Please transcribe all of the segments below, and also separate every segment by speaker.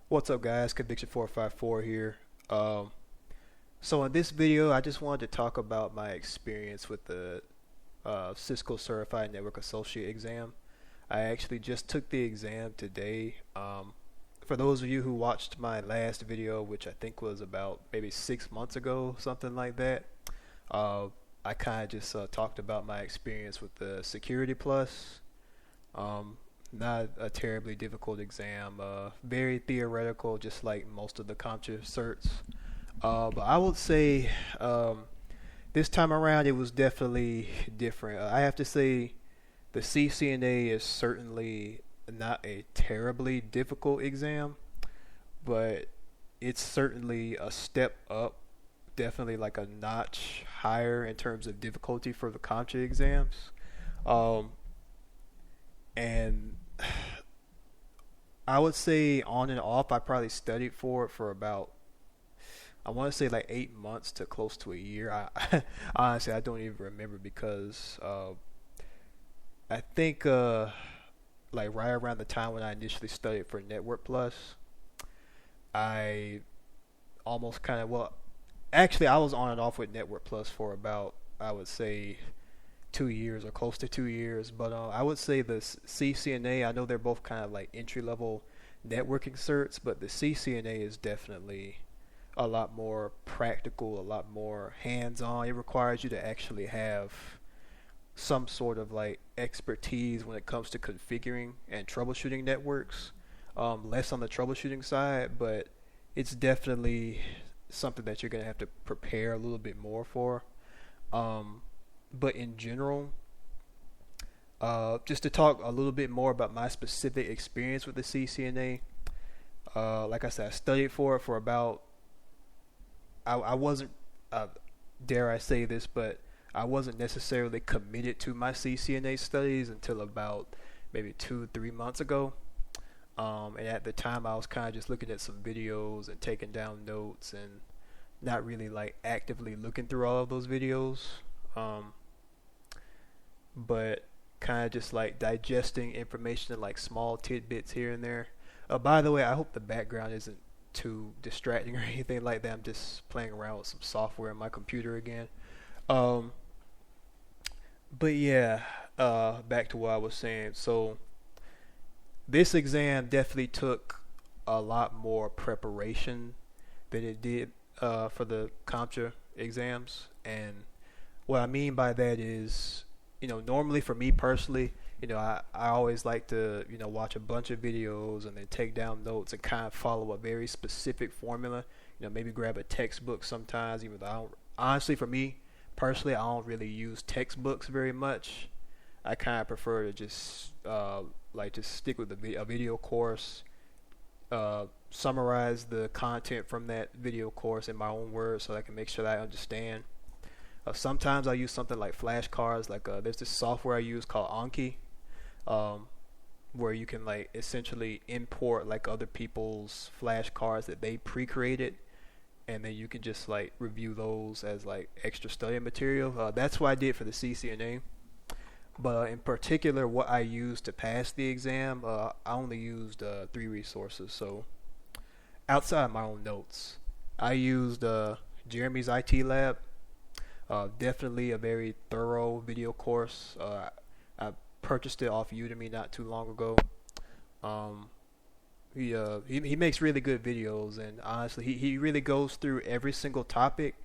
Speaker 1: What's up, guys? Conviction 454 here. Um, so in this video, I just wanted to talk about my experience with the Cisco Certified Network Associate exam. I actually just took the exam today. For those of you who watched my last video, which I think was about maybe 6 months ago, something like that, uh, I kind of just talked about my experience with the Security Plus. Um, Not a terribly difficult exam. Very theoretical, just like most of the CompTIA certs. But I would say this time around it was definitely different. I have to say the CCNA is certainly not a terribly difficult exam, but it's certainly a step up, definitely like a notch higher in terms of difficulty for the CompTIA exams. Um, and I would say on and off, I probably studied for it for about, I want to say like 8 months to close to a year. Honestly, I don't even remember because I think like right around the time when I initially studied for Network Plus, I almost kind of, well, actually, I was on and off with Network Plus for about, I would say, 2 years or close to 2 years. But I would say the CCNA, I know they're both kind of like entry level networking certs, but the CCNA is definitely a lot more practical, a lot more hands on. It requires you to actually have some sort of like expertise when it comes to configuring and troubleshooting networks. Less on the troubleshooting side, but it's definitely something that you're going to have to prepare a little bit more for. Um, but in general, just to talk a little bit more about my specific experience with the CCNA, like I said, I studied for it for about, I wasn't, uh, dare I say this, but I wasn't necessarily committed to my CCNA studies until about maybe 2, 3 months ago. And at the time, I was kind of just looking at some videos and taking down notes and not really like actively looking through all of those videos. Um, but kind of just like digesting information in like small tidbits here and there. By the way, I hope the background isn't too distracting or anything like that. I'm just playing around with some software on my computer again. Um, but yeah, back to what I was saying. So this exam definitely took a lot more preparation than it did for the CompTIA exams. And what I mean by that is, normally for me personally, I always like to, watch a bunch of videos and then take down notes and kind of follow a very specific formula. Maybe grab a textbook sometimes, even though I don't, honestly, for me personally, I don't really use textbooks very much. I kind of prefer to just, like, just stick with a video course, summarize the content from that video course in my own words so I can make sure that I understand. Sometimes I use something like flashcards. Like there's this software I use called Anki, um, where you can like essentially import like other people's flashcards that they pre-created, and then you can just like review those as like extra study material. That's what I did for the CCNA. But in particular, what I used to pass the exam, I only used three resources. So outside of my own notes, I used Jeremy's IT Lab. Definitely a very thorough video course. I purchased it off Udemy not too long ago. Um, he makes really good videos, and honestly, he really goes through every single topic,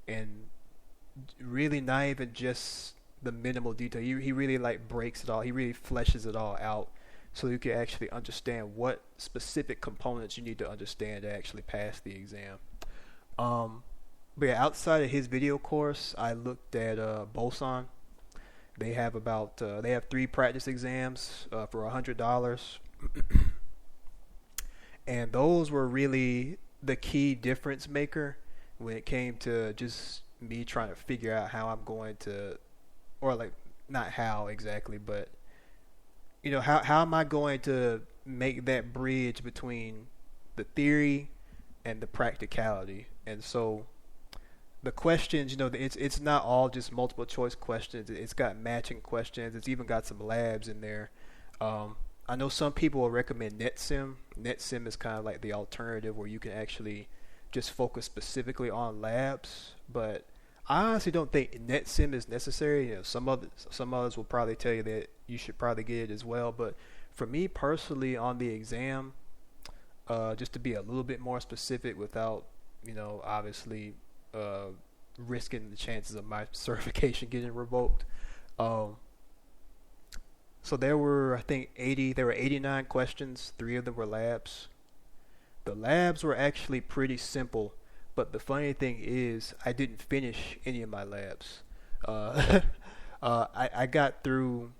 Speaker 1: and really not even just the minimal detail. He really like breaks it all. He really fleshes it all out, so you can actually understand what specific components you need to understand to actually pass the exam. Um, but yeah, outside of his video course, I looked at Boson. They have three practice exams for $100, and those were really the key difference maker when it came to just me trying to figure out how I'm going to, or like not how exactly, but how am I going to make that bridge between the theory and the practicality. And so the questions, it's not all just multiple choice questions. It's got matching questions. It's even got some labs in there. Um, I know some people will recommend NetSim. NetSim is kind of like the alternative where you can actually just focus specifically on labs. But I honestly don't think NetSim is necessary. You know, some others will probably tell you that you should probably get it as well. But for me personally, on the exam, just to be a little bit more specific without, obviously risking the chances of my certification getting revoked. Um, so there were, I think, there were 89 questions. 3 of them were labs. The labs were actually pretty simple, but the funny thing is I didn't finish any of my labs. Uh, I got through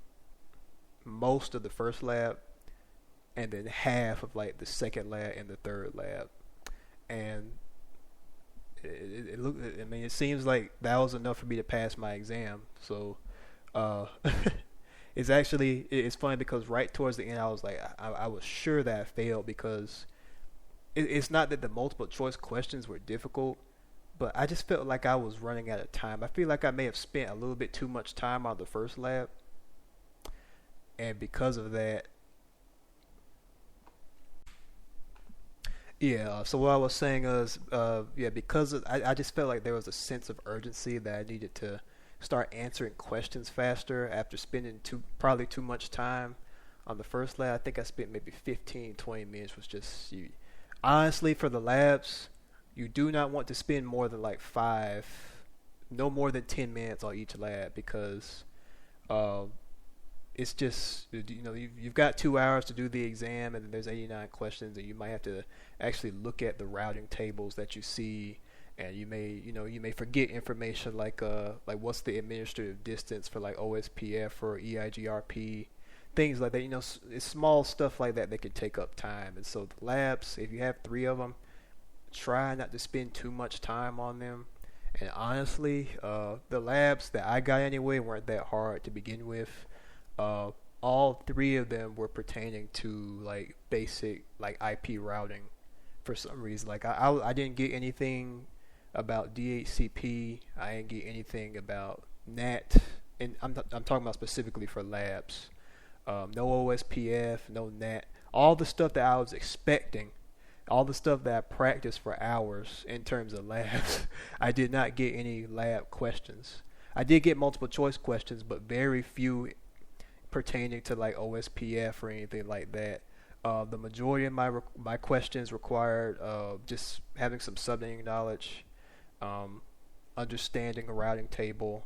Speaker 1: most of the first lab and then half of like the second lab and the third lab. And it looked, I mean, it seems like that was enough for me to pass my exam. So, uh, it's funny because right towards the end, I was like, I was sure that I failed because it's not that the multiple choice questions were difficult, but I just felt like I was running out of time. I feel like I may have spent a little bit too much time on the first lab, and because of that, yeah. So what I was saying is, yeah, I just felt like there was a sense of urgency that I needed to start answering questions faster after spending probably too much time on the first lab. I think I spent maybe 15, 20 minutes, was just you. Honestly, for the labs, you do not want to spend more than like no more than 10 minutes on each lab because uh, it's just, you've got 2 hours to do the exam and then there's 89 questions and you might have to actually look at the routing tables that you see, and you may forget information like what's the administrative distance for like OSPF or EIGRP, things like that. It's small stuff like that can take up time. And so the labs, if you have 3 of them, try not to spend too much time on them. And honestly, the labs that I got anyway weren't that hard to begin with. All 3 of them were pertaining to like basic like IP routing for some reason. Like I didn't get anything about DHCP. I didn't get anything about NAT, and I'm talking about specifically for labs. No OSPF, no NAT. All the stuff that I was expecting, all the stuff that I practiced for hours in terms of labs, I did not get any lab questions. I did get multiple choice questions, but very few pertaining to like OSPF or anything like that. The majority of my questions required just having some subnetting knowledge, understanding a routing table,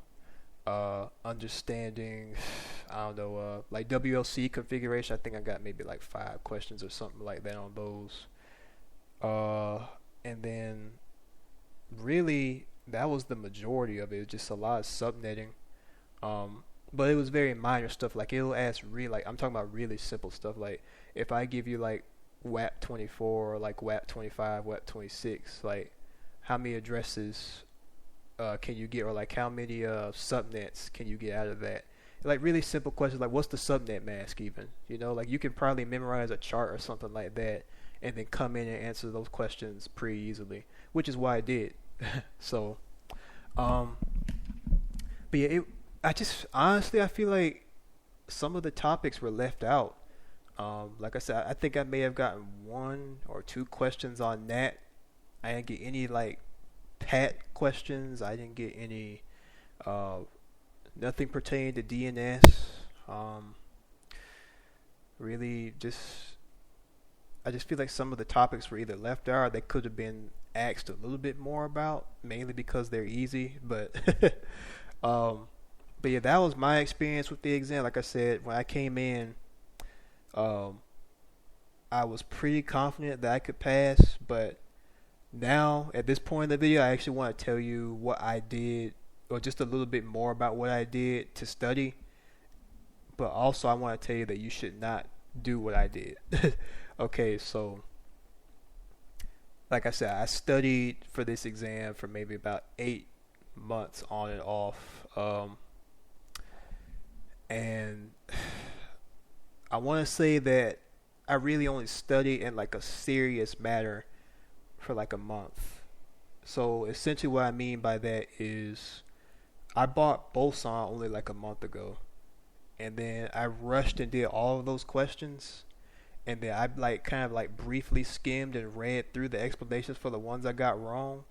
Speaker 1: understanding, I don't know, like WLC configuration. I think I got maybe like 5 questions or something like that on those. And then really that was the majority of it. It was just a lot of subnetting. But it was very minor stuff. Like it'll ask I'm talking about really simple stuff. Like if I give you like WAP 24 or like WAP 25, WAP 26, like how many addresses can you get, or like how many subnets can you get out of that? Like really simple questions like what's the subnet mask even? Like you can probably memorize a chart or something like that and then come in and answer those questions pretty easily, which is why I did. So, but yeah, I feel like some of the topics were left out. Like I said, I think I may have gotten 1 or 2 questions on NAT. I didn't get any like PAT questions. I didn't get any, nothing pertaining to DNS. Really I just feel like some of the topics were either left out or they could have been asked a little bit more about, mainly because they're easy. But but yeah, that was my experience with the exam. Like I said, when I came in, I was pretty confident that I could pass. But now, at this point in the video, I actually want to tell you what I did, or just a little bit more about what I did to study. But also, I want to tell you that you should not do what I did. Okay, so like I said, I studied for this exam for maybe about 8 months on and off. And I want to say that I really only studied in like a serious matter for like a month. So essentially what I mean by that is I bought Boson only like a month ago. and then I rushed and did all of those questions, and then I like kind of like briefly skimmed and read through the explanations for the ones I got wrong.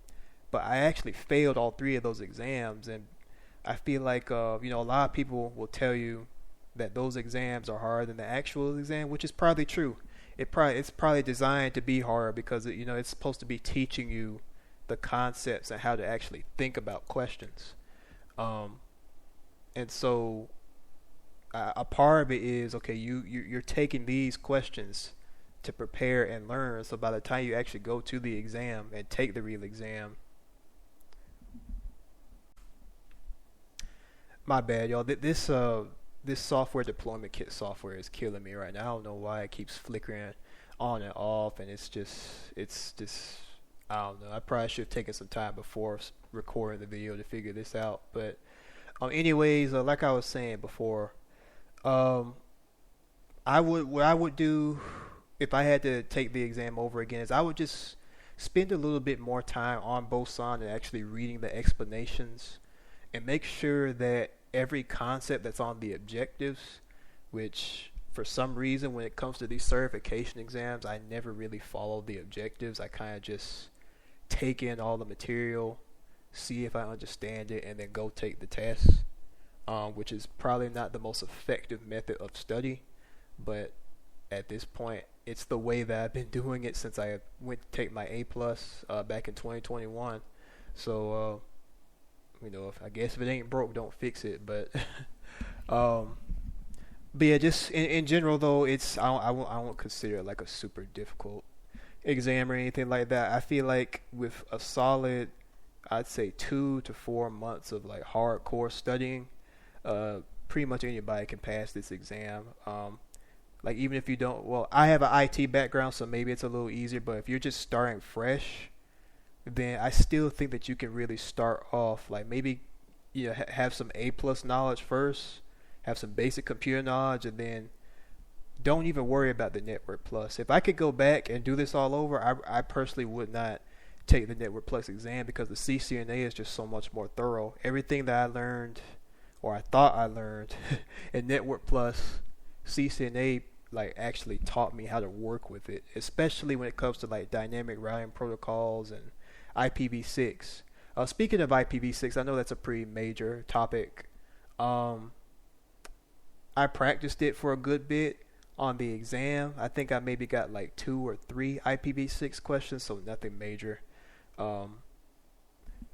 Speaker 1: But I actually failed all three of those exams, and I feel like a lot of people will tell you that those exams are harder than the actual exam, which is probably true. It's probably designed to be hard because it's supposed to be teaching you the concepts and how to actually think about questions. Um, and so a part of it is okay. You're taking these questions to prepare and learn. So by the time you actually go to the exam and take the real exam, my bad, y'all. This software deployment kit software is killing me right now. I don't know why it keeps flickering on and off, and it's just I don't know. I probably should have taken some time before recording the video to figure this out. But anyways, like I was saying before, um, what I would do if I had to take the exam over again is I would just spend a little bit more time on Boson and actually reading the explanations and make sure that every concept that's on the objectives, which for some reason when it comes to these certification exams, I never really follow the objectives. I kind of just take in all the material, see if I understand it, and then go take the test, which is probably not the most effective method of study, but at this point, it's the way that I've been doing it since I went to take my A plus back in 2021. So if I guess if it ain't broke, don't fix it. But um, but yeah, just in general though, I won't consider it like a super difficult exam or anything like that. I feel like with a solid, I'd say 2 to 4 months of like hardcore studying, pretty much anybody can pass this exam. Like even if you don't, well, I have an IT background, so maybe it's a little easier. But if you're just starting fresh, then I still think that you can really start off like maybe have some A plus knowledge first, have some basic computer knowledge, and then don't even worry about the Network Plus. If I could go back and do this all over, I personally would not take the Network Plus exam because the CCNA is just so much more thorough. Everything that I learned, or I thought I learned, in Network Plus, CCNA like actually taught me how to work with it, especially when it comes to like dynamic routing protocols and IPv6. Speaking of IPv6, I know that's a pretty major topic. I practiced it for a good bit on the exam. I think I maybe got like 2 or 3 IPv6 questions, so nothing major. Um,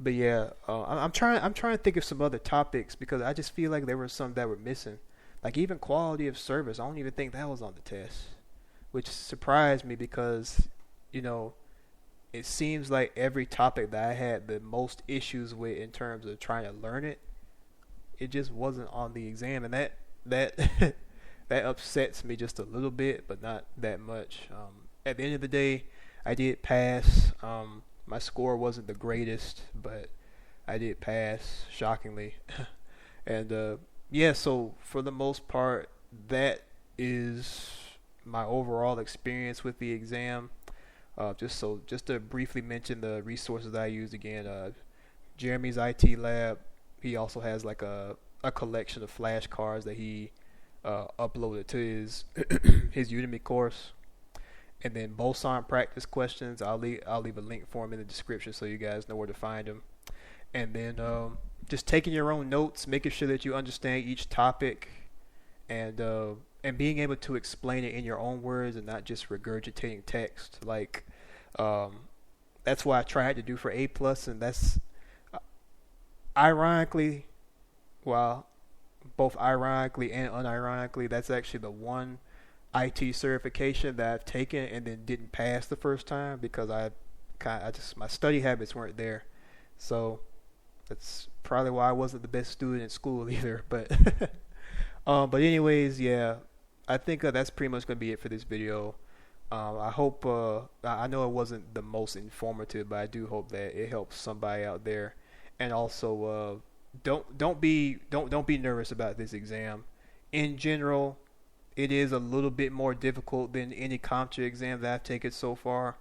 Speaker 1: but yeah, I'm trying to think of some other topics because I just feel like there were some that were missing. Like even quality of service, I don't even think that was on the test, which surprised me because you know it seems like every topic that I had the most issues with in terms of trying to learn it, it just wasn't on the exam, and that that upsets me just a little bit, but not that much. At the end of the day, I did pass. My score wasn't the greatest, but I did pass, shockingly. And yeah, so for the most part, that is my overall experience with the exam. Just to briefly mention the resources that I used again. Jeremy's IT lab. He also has like a collection of flashcards that he uploaded to his his Udemy course. And then Boson practice questions. I'll leave a link for him in the description so you guys know where to find him. And then just taking your own notes, making sure that you understand each topic, and being able to explain it in your own words and not just regurgitating text. Like that's what I tried to do for A plus, and that's ironically, well, both ironically and unironically, that's actually the one IT certification that I've taken and then didn't pass the first time because my study habits weren't there. So that's probably why I wasn't the best student in school either. But anyways, yeah, I think that's pretty much gonna be it for this video. I hope I know it wasn't the most informative, but I do hope that it helps somebody out there. And also, don't be nervous about this exam. In general, it is a little bit more difficult than any CompTIA exam that I've taken so far,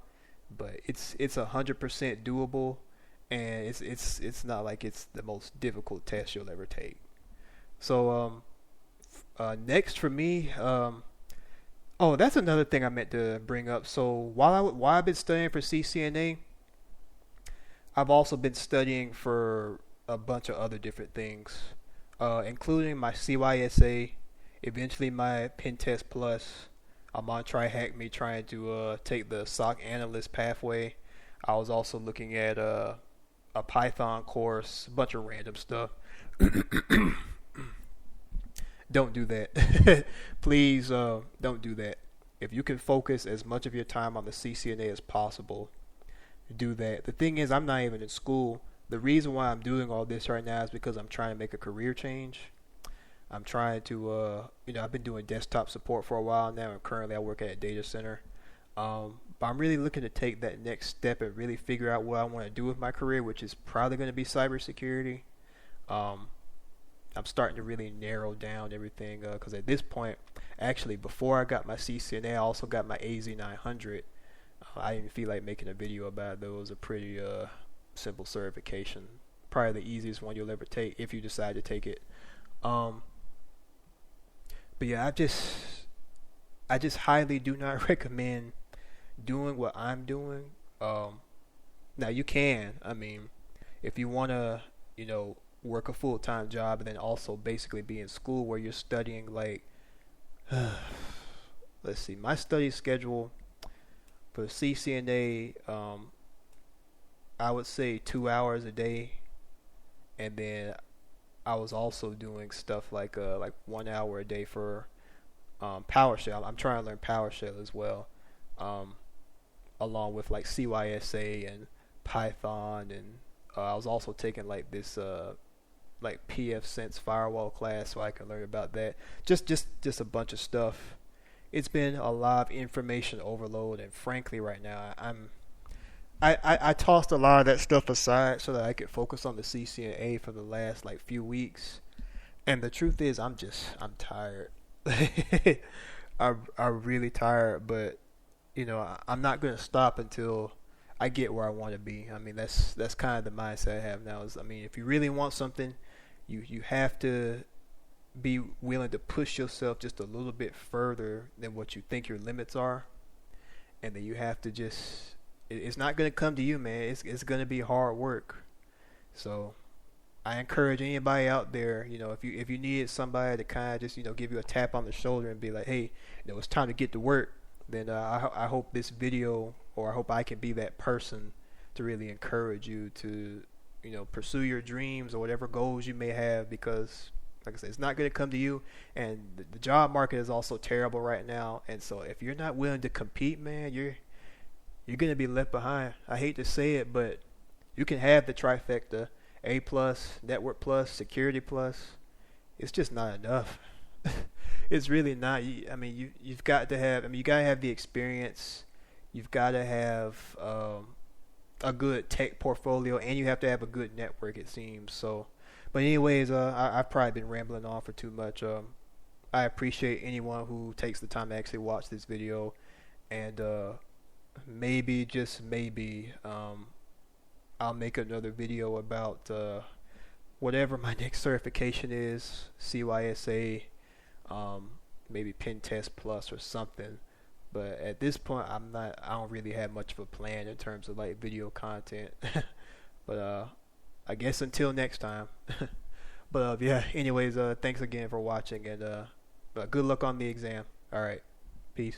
Speaker 1: but it's 100% doable, and it's not like it's the most difficult test you'll ever take. So Next for me, oh, that's another thing I meant to bring up. So while I've been studying for CCNA, I've also been studying for a bunch of other different things, including my CYSA, eventually my Pen Test Plus. I'm on Try Hack Me trying to take the SOC Analyst pathway. I was also looking at a Python course, a bunch of random stuff. Don't do that. Please don't do that. If you can focus as much of your time on the CCNA as possible, do that. The thing is, I'm not even in school. The reason why I'm doing all this right now is because I'm trying to make a career change. I'm trying to, I've been doing desktop support for a while now, and currently I work at a data center. But I'm really looking to take that next step and really figure out what I want to do with my career, which is probably going to be cybersecurity. I'm starting to really narrow down everything because at this point, actually, before I got my CCNA, I also got my AZ900. I didn't feel like making a video about it, though. It was a pretty simple certification. Probably the easiest one you'll ever take if you decide to take it. But yeah, I just highly do not recommend doing what I'm doing. Now you can, if you want to, work a full-time job and then also basically be in school where you're studying like, let's see, my study schedule for CCNA, I would say 2 hours a day, and then I was also doing stuff like 1 hour a day for PowerShell. I'm trying to learn PowerShell as well, along with like CYSA and Python, and I was also taking like this like PF Sense firewall class so I can learn about that. Just a bunch of stuff. It's been a lot of information overload, and frankly, right now I tossed a lot of that stuff aside so that I could focus on the CCNA for the last like few weeks. And the truth is, I'm tired. I'm really tired, but I'm not gonna stop until I get where I want to be. That's kind of the mindset I have now. If you really want something, you have to be willing to push yourself just a little bit further than what you think your limits are, and then you have to just. It's not gonna come to you, man. It's gonna be hard work. So I encourage anybody out there, if you needed somebody to kind of just give you a tap on the shoulder and be like, hey, it's time to get to work. Then I hope this video, or I hope I can be that person to really encourage you to, pursue your dreams or whatever goals you may have, because like I said, it's not going to come to you, and the job market is also terrible right now. And so if you're not willing to compete, man, you're going to be left behind. I hate to say it, but you can have the trifecta, A+, Network Plus, Security Plus. It's just not enough. It's really not. You've got to have. You got to have the experience. You've got to have a good tech portfolio, and you have to have a good network. It seems so. But anyways, I've probably been rambling on for too much. I appreciate anyone who takes the time to actually watch this video, and maybe, just maybe, I'll make another video about whatever my next certification is, CYSA, maybe Pen Test Plus or something. But at this point, I don't really have much of a plan in terms of like video content. But I guess until next time. But yeah, anyways, thanks again for watching, and good luck on the exam. All right, peace.